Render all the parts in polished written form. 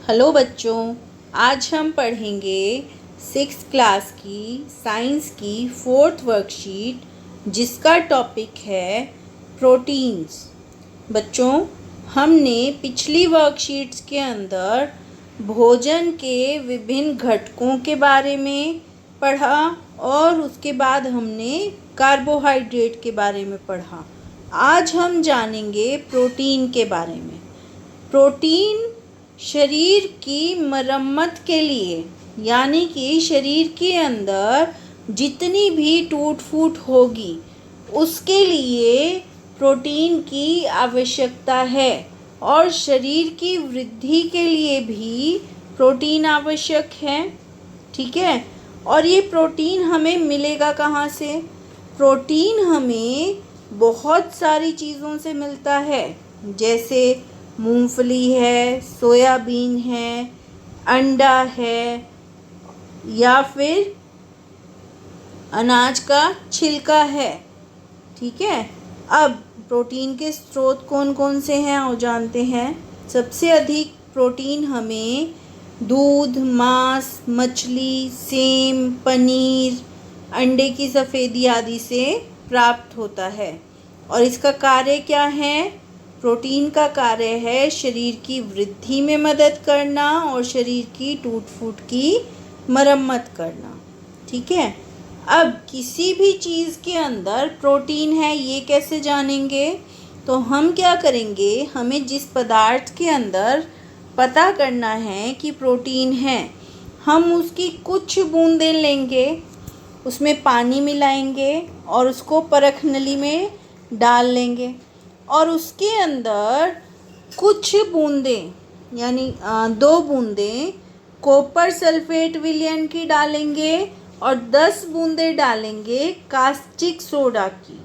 Hello बच्चों, आज हम पढ़ेंगे 6th क्लास की साइंस की 4th वर्कशीट जिसका टॉपिक है प्रोटीन्स। बच्चों, हमने पिछली वर्कशीट्स के अंदर भोजन के विभिन्न घटकों के बारे में पढ़ा और उसके बाद हमने कार्बोहाइड्रेट के बारे में पढ़ा। आज हम जानेंगे प्रोटीन के बारे में। प्रोटीन शरीर की मरम्मत के लिए, यानी कि शरीर के अंदर जितनी भी टूट फूट होगी उसके लिए प्रोटीन की आवश्यकता है और शरीर की वृद्धि के लिए भी प्रोटीन आवश्यक है। ठीक है, और ये प्रोटीन हमें मिलेगा कहाँ से? प्रोटीन हमें बहुत सारी चीज़ों से मिलता है, जैसे मूंगफली है, सोयाबीन है, अंडा है या फिर अनाज का छिलका है। ठीक है, अब प्रोटीन के स्रोत कौन कौन से हैं और जानते हैं। सबसे अधिक प्रोटीन हमें दूध, मांस, मछली, सेम, पनीर, अंडे की सफ़ेदी आदि से प्राप्त होता है। और इसका कार्य क्या है? प्रोटीन का कार्य है शरीर की वृद्धि में मदद करना और शरीर की टूट फूट की मरम्मत करना। ठीक है, अब किसी भी चीज़ के अंदर प्रोटीन है ये कैसे जानेंगे? तो हम क्या करेंगे, हमें जिस पदार्थ के अंदर पता करना है कि प्रोटीन है, हम उसकी कुछ बूंदें लेंगे, उसमें पानी मिलाएंगे और उसको परख नली में डाल लेंगे और उसके अंदर कुछ बूंदें यानी 2 बूंदें कॉपर सल्फेट विलयन की डालेंगे और 10 बूंदें डालेंगे कास्टिक सोडा की।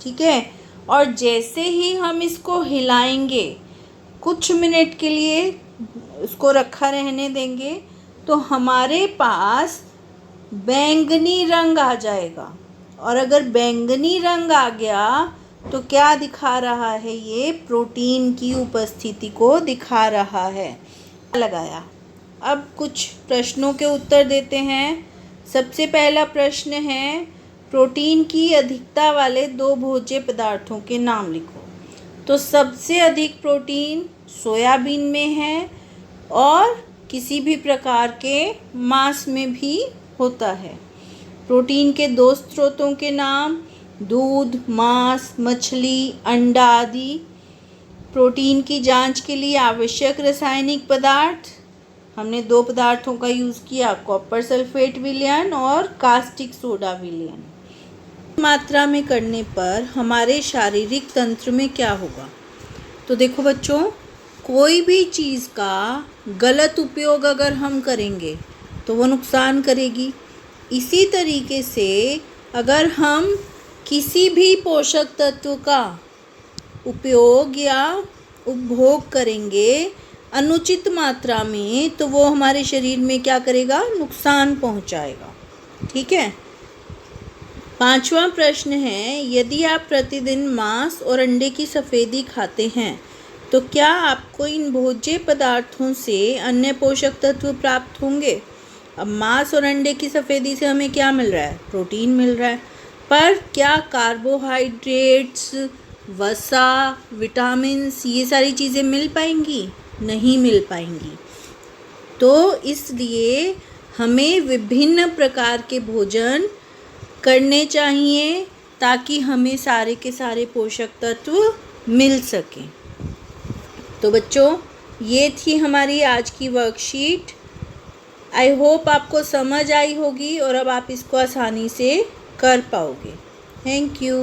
ठीक है, और जैसे ही हम इसको हिलाएंगे, कुछ मिनट के लिए उसको रखा रहने देंगे, तो हमारे पास बैंगनी रंग आ जाएगा। और अगर बैंगनी रंग आ गया तो क्या दिखा रहा है? ये प्रोटीन की उपस्थिति को दिखा रहा है। लगाया। अब कुछ प्रश्नों के उत्तर देते हैं। सबसे पहला प्रश्न है, प्रोटीन की अधिकता वाले 2 भोज्य पदार्थों के नाम लिखो। तो सबसे अधिक प्रोटीन सोयाबीन में है और किसी भी प्रकार के मांस में भी होता है। प्रोटीन के 2 स्रोतों के नाम दूध, मांस, मछली, अंडा आदि। प्रोटीन की जांच के लिए आवश्यक रासायनिक पदार्थ, हमने 2 पदार्थों का यूज़ किया, कॉपर सल्फेट विलयन और कास्टिक सोडा विलयन। मात्रा में करने पर हमारे शारीरिक तंत्र में क्या होगा? तो देखो बच्चों, कोई भी चीज़ का गलत उपयोग अगर हम करेंगे तो वो नुकसान करेगी। इसी तरीके से अगर हम किसी भी पोषक तत्व का उपयोग या उपभोग करेंगे अनुचित मात्रा में, तो वो हमारे शरीर में क्या करेगा? नुकसान पहुंचाएगा। ठीक है, 5वां प्रश्न है, यदि आप प्रतिदिन मांस और अंडे की सफ़ेदी खाते हैं तो क्या आपको इन भोज्य पदार्थों से अन्य पोषक तत्व प्राप्त होंगे? अब मांस और अंडे की सफ़ेदी से हमें क्या मिल रहा है? प्रोटीन मिल रहा है, पर क्या कार्बोहाइड्रेट्स, वसा, विटामिन्स, ये सारी चीज़ें मिल पाएंगी? नहीं मिल पाएंगी। तो इसलिए हमें विभिन्न प्रकार के भोजन करने चाहिए ताकि हमें सारे के सारे पोषक तत्व मिल सकें। तो बच्चों, ये थी हमारी आज की वर्कशीट। आई होप आपको समझ आई होगी और अब आप इसको आसानी से कर पाओगे। Thank you.